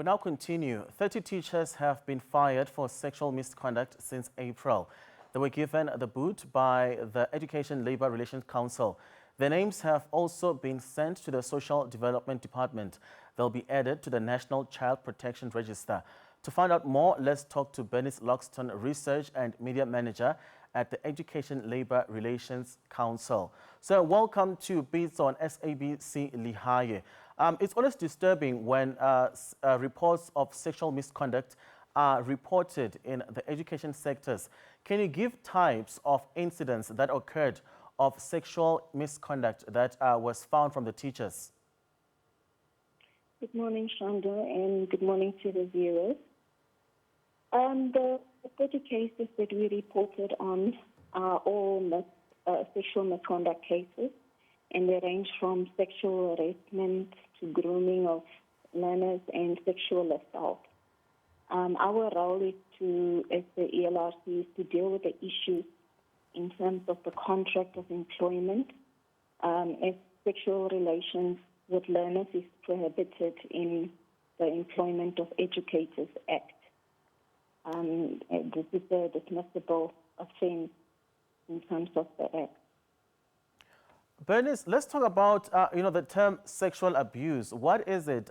We now continue. 30 teachers have been fired for sexual misconduct since April. They were given the boot by the Education Labour Relations Council. Their names have also been sent to the Social Development Department. They'll be added to the National Child Protection Register. To find out more, let's talk to Bernice Loxton, Research and Media Manager at the Education Labour Relations Council. So welcome to Pitso on SABC Lihaye. It's always disturbing when reports of sexual misconduct are reported in the education sectors. Can you give types of incidents that occurred of sexual misconduct that was found from the teachers? Good morning, Shanda, and good morning to the viewers. The 30 cases that we reported on are all sexual misconduct cases, and they range from sexual harassment to grooming of learners and sexual assault. Our role is as the ELRC, is to deal with the issues in terms of the contract of employment, as sexual relations with learners is prohibited in the Employment of Educators Act. This is a dismissible offence in terms of the Act. Bernice, let's talk about the term sexual abuse. What is it?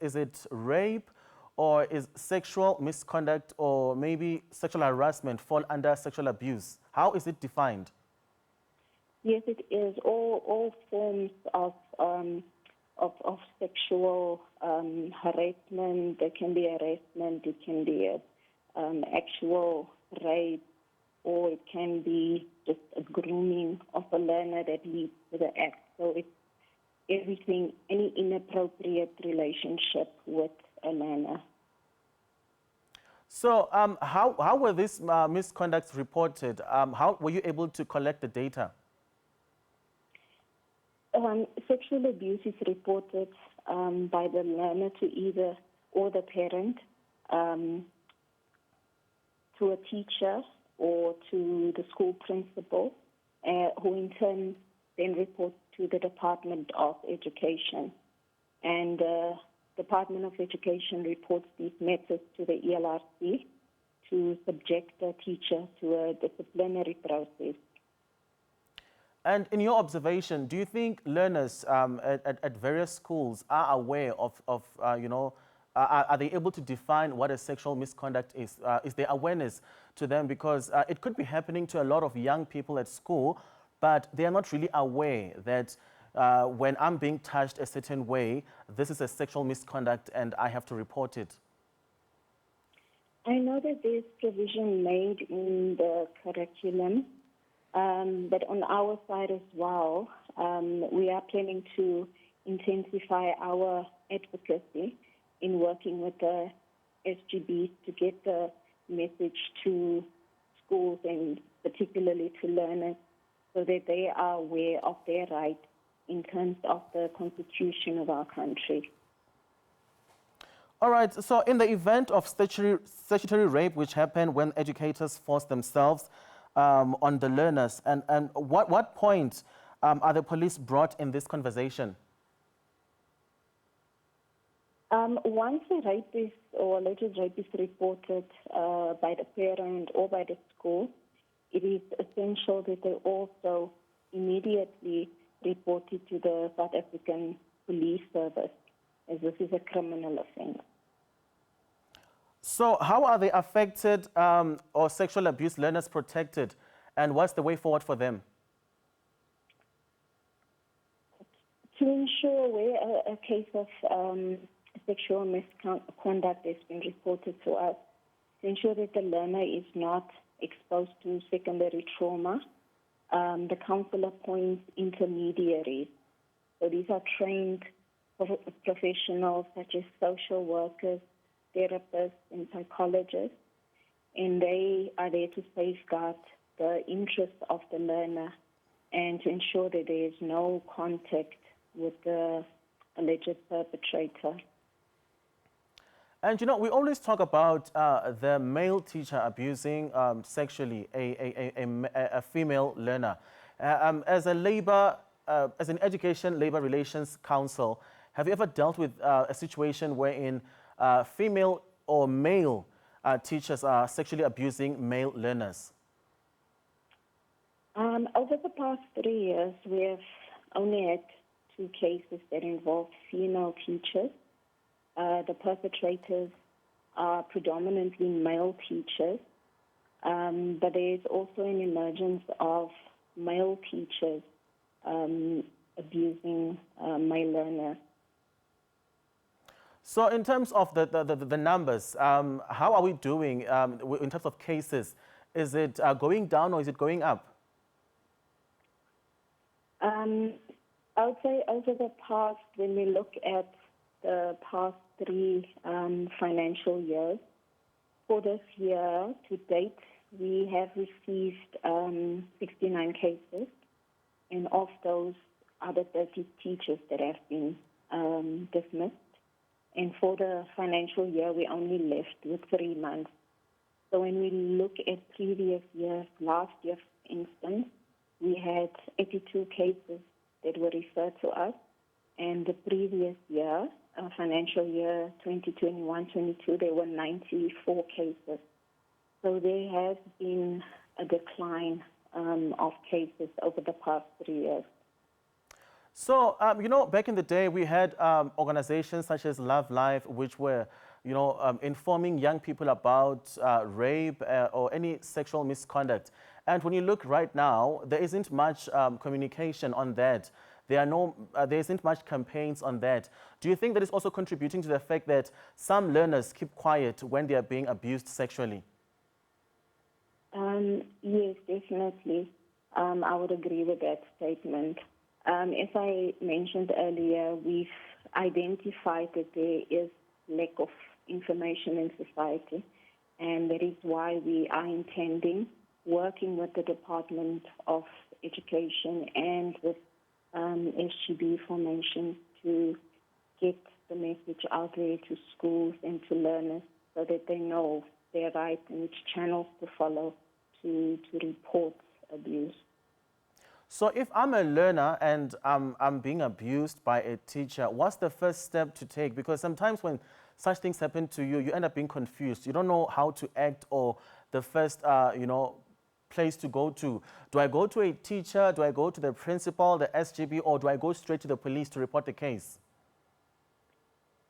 Is it rape, or is sexual misconduct or maybe sexual harassment fall under sexual abuse? How is it defined? Yes, it is. All forms of sexual harassment. There can be harassment. It can be actual rape, or it can be just a grooming of a learner that leads to the act. So it's everything, any inappropriate relationship with a learner. So how were these misconducts reported? How were you able to collect the data? Sexual abuse is reported by the learner to either or the parent, to a teacher or to the school principal, who in turn then reports to the Department of Education. And the Department of Education reports these matters to the ELRC to subject the teacher to a disciplinary process. And in your observation, do you think learners at various schools are aware of are they able to define what a sexual misconduct is? Is there awareness to them? Because it could be happening to a lot of young people at school, but they are not really aware that when I'm being touched a certain way, this is a sexual misconduct and I have to report it. I know that there's provision made in the curriculum, but on our side as well, we are planning to intensify our advocacy in working with the SGBs to get the message to schools and particularly to learners so that they are aware of their rights in terms of the constitution of our country. All right, so in the event of statutory rape, which happened when educators forced themselves on the learners, and what point are the police brought in this conversation? Once a rapist or alleged rapist reported by the parent or by the school, it is essential that they also immediately report it to the South African Police Service, as this is a criminal offence. So how are the affected or sexual abuse learners protected, and what's the way forward for them? To ensure where a case of sexual misconduct has been reported to us, to ensure that the learner is not exposed to secondary trauma, the council appoints intermediaries. So these are trained professionals such as social workers, therapists, and psychologists, and they are there to safeguard the interests of the learner and to ensure that there is no contact with the alleged perpetrator. And we always talk about the male teacher abusing sexually a female learner. As an Education Labour Relations Council, have you ever dealt with a situation wherein female or male teachers are sexually abusing male learners? Over the past 3 years, we have only had 2 cases that involve female teachers. The perpetrators are predominantly male teachers, but there is also an emergence of male teachers abusing male learners. So in terms of the numbers, how are we doing in terms of cases? Is it going down or is it going up? I would say over the past, when we look at the past 3 financial years, for this year to date, we have received 69 cases, and of those, other 30 teachers that have been dismissed. And for the financial year, we only left with 3 months. So when we look at previous years, last year, for instance, we had 82 cases that were referred to us, and the previous year, financial year 2021-22, there were 94 cases. So there has been a decline of cases over the past 3 years. So, back in the day, we had organizations such as Love Life, which were, informing young people about rape or any sexual misconduct. And when you look right now, there isn't much communication on that. There isn't much campaigns on that. Do you think that is also contributing to the fact that some learners keep quiet when they are being abused sexually? Yes, definitely. I would agree with that statement. As I mentioned earlier, we've identified that there is lack of information in society, and that is why we are intending working with the Department of Education and with SGB Formation to get the message out there to schools and to learners so that they know their rights and which channels to follow to report abuse. So if I'm a learner and I'm being abused by a teacher, what's the first step to take? Because sometimes when such things happen to you, you end up being confused. You don't know how to act or the first, place to go to. Do I go to a teacher? Do I go to the principal, the SGB, or do I go straight to the police to report the case?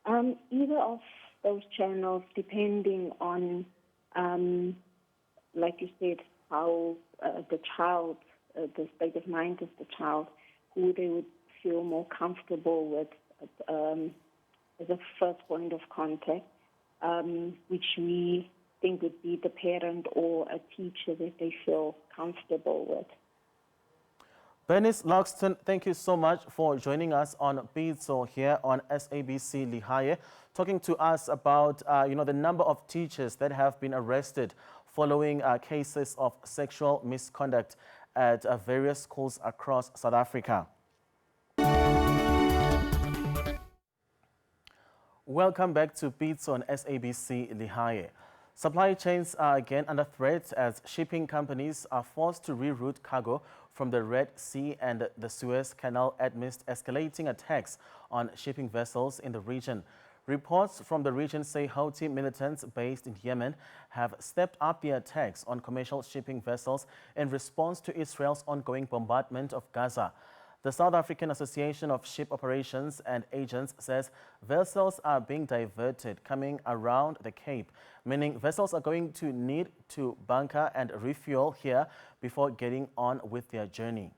Either of those channels, depending on, like you said, how the child, the state of mind of the child, who they would feel more comfortable with as a first point of contact, which we think would be the parent or a teacher that they feel comfortable with. Bernice Loxton, thank you so much for joining us on Pitso here on SABC Lihaye, talking to us about the number of teachers that have been arrested following cases of sexual misconduct at various schools across South Africa. Welcome back to Pitso on SABC Lihaye. Supply chains are again under threat as shipping companies are forced to reroute cargo from the Red Sea and the Suez Canal amidst escalating attacks on shipping vessels in the region. Reports from the region say Houthi militants based in Yemen have stepped up their attacks on commercial shipping vessels in response to Israel's ongoing bombardment of Gaza. The South African Association of Ship Operations and Agents says vessels are being diverted coming around the Cape, meaning vessels are going to need to bunker and refuel here before getting on with their journey.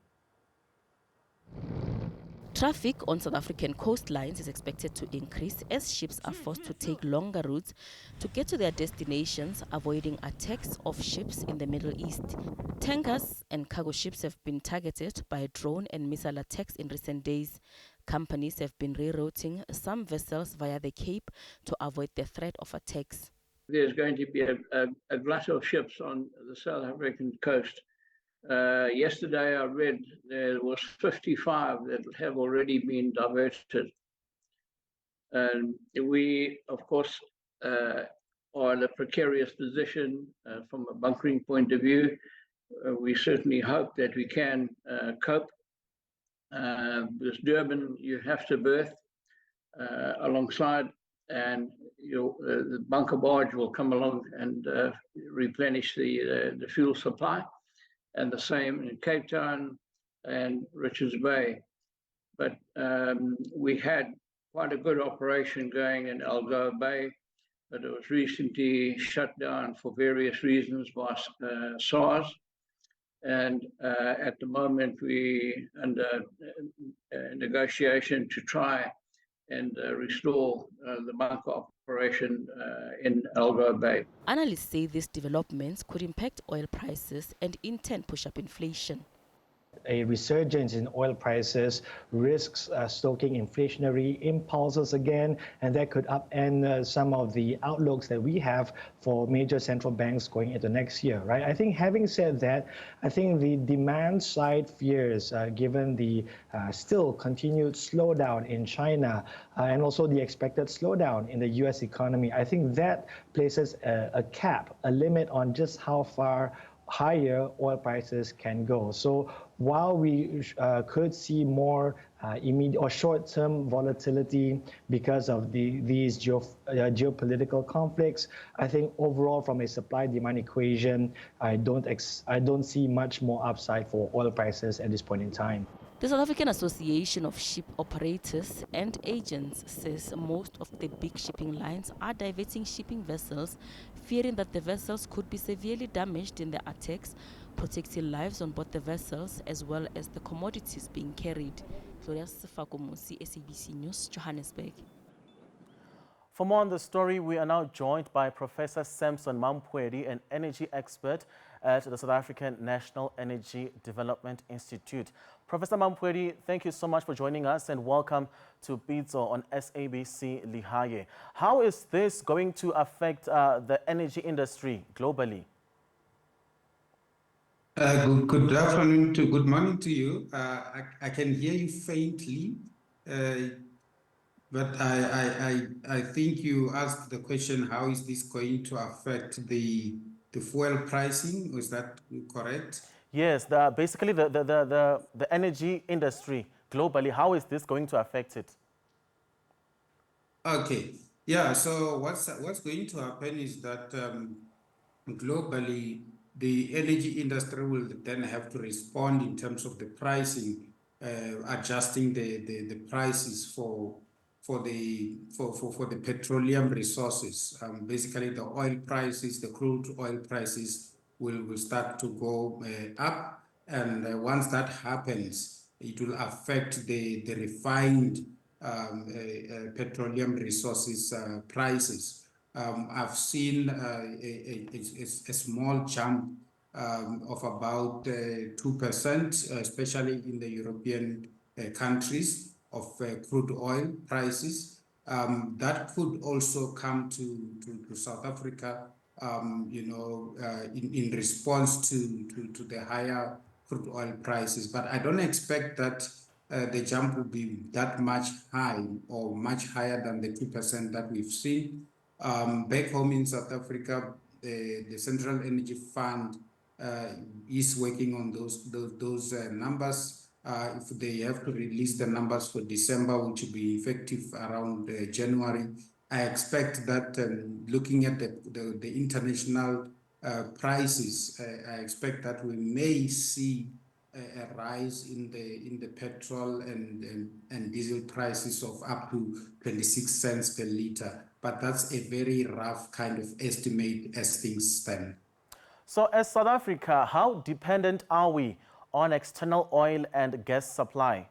Traffic on South African coastlines is expected to increase as ships are forced to take longer routes to get to their destinations, avoiding attacks of ships in the Middle East. Tankers and cargo ships have been targeted by drone and missile attacks in recent days. Companies have been rerouting some vessels via the Cape to avoid the threat of attacks. There's going to be a glut of ships on the South African coast. Yesterday I read there was 55 that have already been diverted. And we, of course, are in a precarious position from a bunkering point of view. We certainly hope that we can cope. This Durban, you have to berth alongside and the bunker barge will come along and replenish the fuel supply, and the same in Cape Town and Richards Bay. But we had quite a good operation going in Algoa Bay, but it was recently shut down for various reasons by SARS. And at the moment, we under negotiation to try and restore the bunker operation in Algoa Bay. Analysts say these developments could impact oil prices and in turn push up inflation. A resurgence in oil prices risks stoking inflationary impulses again, and that could upend some of the outlooks that we have for major central banks going into next year, right? I think having said that, I think the demand side fears, given the still continued slowdown in China and also the expected slowdown in the US economy, I think that places a cap, a limit on just how far higher oil prices can go. So while we could see more immediate or short-term volatility because of these geopolitical conflicts, I think overall from a supply-demand equation, I don't see much more upside for oil prices at this point in time. The South African Association of Ship Operators and Agents says most of the big shipping lines are diverting shipping vessels, fearing that the vessels could be severely damaged in the attacks, protecting lives on board the vessels as well as the commodities being carried. Gloria Sifakomusi, SABC News, Johannesburg. For more on the story, we are now joined by Professor Samson Mampi, an energy expert at the South African National Energy Development Institute. Professor Mampi, thank you so much for joining us and welcome to Pitso on SABC Lihaye. How is this going to affect the energy industry globally? Good afternoon to good morning to you. I can hear you faintly, but I think you asked the question, how is this going to affect the fuel pricing? Was that correct? Yes, basically the energy industry globally, how is this going to affect it? Okay, yeah, so what's going to happen is that globally, the energy industry will then have to respond in terms of the pricing, adjusting the prices for the petroleum resources. Basically, the oil prices, the crude oil prices will start to go up, and once that happens, it will affect the refined petroleum resources prices. I've seen a small jump of about 2%, especially in the European countries, of crude oil prices. That could also come to South Africa, in response to the higher crude oil prices. But I don't expect that the jump will be that much high or much higher than the 2% that we've seen. Back home in South Africa, the Central Energy Fund is working on those numbers. If they have to release the numbers for December, which will be effective around January, I expect that looking at the international prices, I expect that we may see a rise in the petrol and diesel prices of up to 26 cents per liter. But that's a very rough kind of estimate as things stand. So as South Africa, how dependent are we on external oil and gas supply?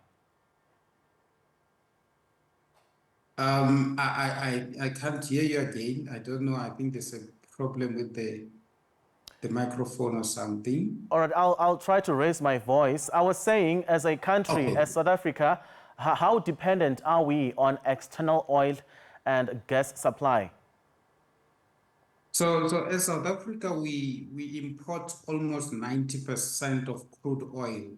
I can't hear you again. I don't know. I think there's a problem with the microphone or something. All right, I'll try to raise my voice. I was saying, as a country, Okay. as South Africa, how dependent are we on external oil and gas supply? So as South Africa, we import almost 90% of crude oil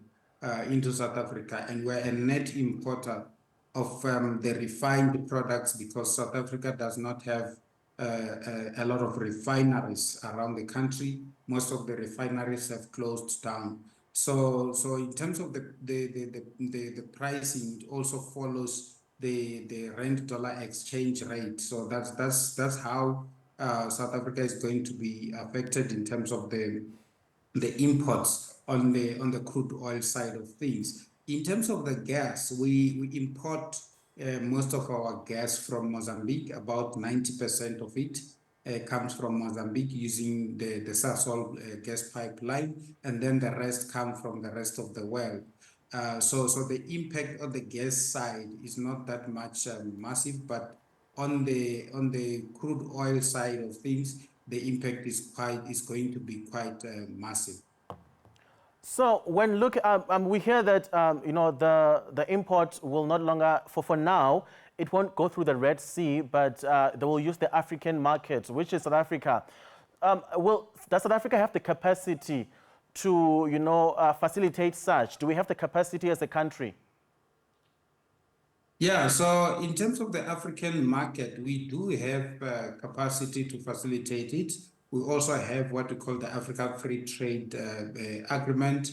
into South Africa, and we're a net importer of the refined products because South Africa does not have a lot of refineries around the country. Most of the refineries have closed down. So in terms of the pricing, it also follows the rand-dollar exchange rate. So that's how South Africa is going to be affected in terms of the imports on the crude oil side of things. In terms of the gas, we import most of our gas from Mozambique. About 90% of it comes from Mozambique using the Sasol gas pipeline, and then the rest come from the rest of the world. So the impact on the gas side is not that much massive, but on the crude oil side of things, the impact is going to be quite massive. So when we hear that the import will not longer for now it won't go through the Red Sea, but they will use the African market, which is South Africa. Does South Africa have the capacity to facilitate such? Do we have the capacity as a country? Yeah, so in terms of the African market, we do have capacity to facilitate it. We also have what we call the Africa Free Trade Agreement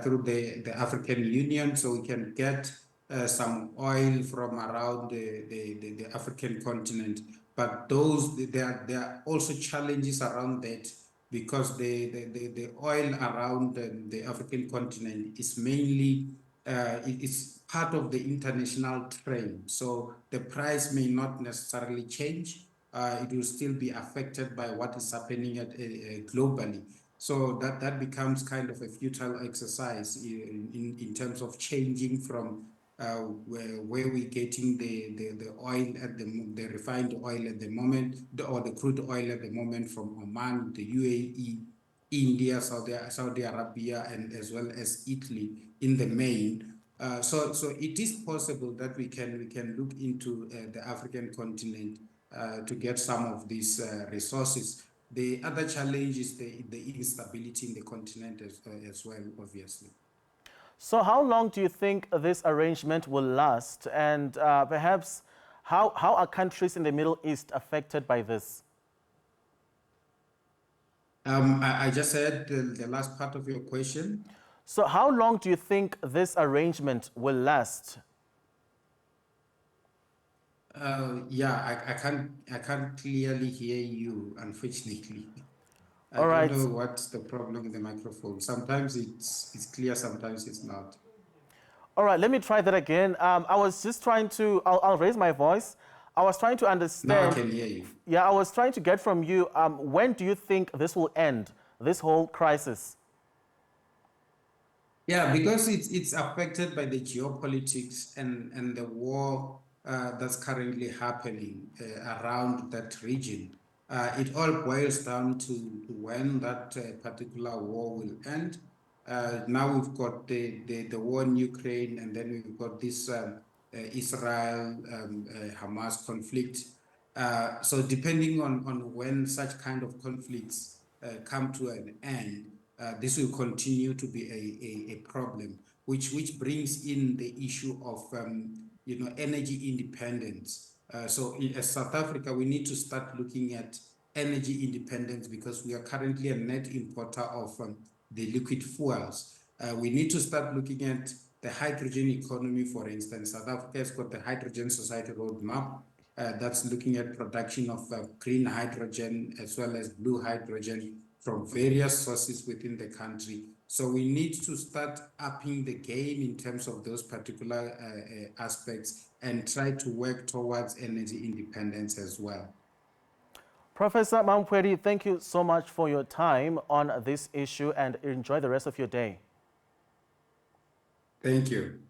through the African Union, so we can get some oil from around the African continent. But there are also challenges around that, because the oil around the African continent is mainly it's part of the international trade. So the price may not necessarily change. It will still be affected by what is happening globally. So that becomes kind of a futile exercise in terms of changing from where we're getting the oil the refined oil at the moment, or the crude oil at the moment from Oman, the UAE, India, Saudi Arabia, and as well as Italy in the main. So it is possible that we can look into the African continent to get some of these resources. The other challenge is the instability in the continent as well, obviously. So how long do you think this arrangement will last? And perhaps how are countries in the Middle East affected by this? I just heard the last part of your question. So how long do you think this arrangement will last? Yeah, I can't clearly hear you, unfortunately. All I right. don't know what's the problem with the microphone. Sometimes it's clear, sometimes it's not. All right, let me try that again. I was just trying to, I'll raise my voice. I was trying to understand. Now I can hear you. Yeah, I was trying to get from you, when do you think this will end, this whole crisis? Yeah, because it's affected by the geopolitics and the war that's currently happening around that region. It all boils down to when that particular war will end. Now we've got the war in Ukraine, and then we've got this Israel-Hamas conflict. So depending on when such kind of conflicts come to an end, this will continue to be a problem, which brings in the issue of energy independence. So as South Africa, we need to start looking at energy independence, because we are currently a net importer of the liquid fuels. We need to start looking at the hydrogen economy, for instance. South Africa has got the Hydrogen Society Roadmap that's looking at production of green hydrogen as well as blue hydrogen from various sources within the country. So we need to start upping the game in terms of those particular aspects and try to work towards energy independence as well. Professor Mampi, thank you so much for your time on this issue, and enjoy the rest of your day. Thank you.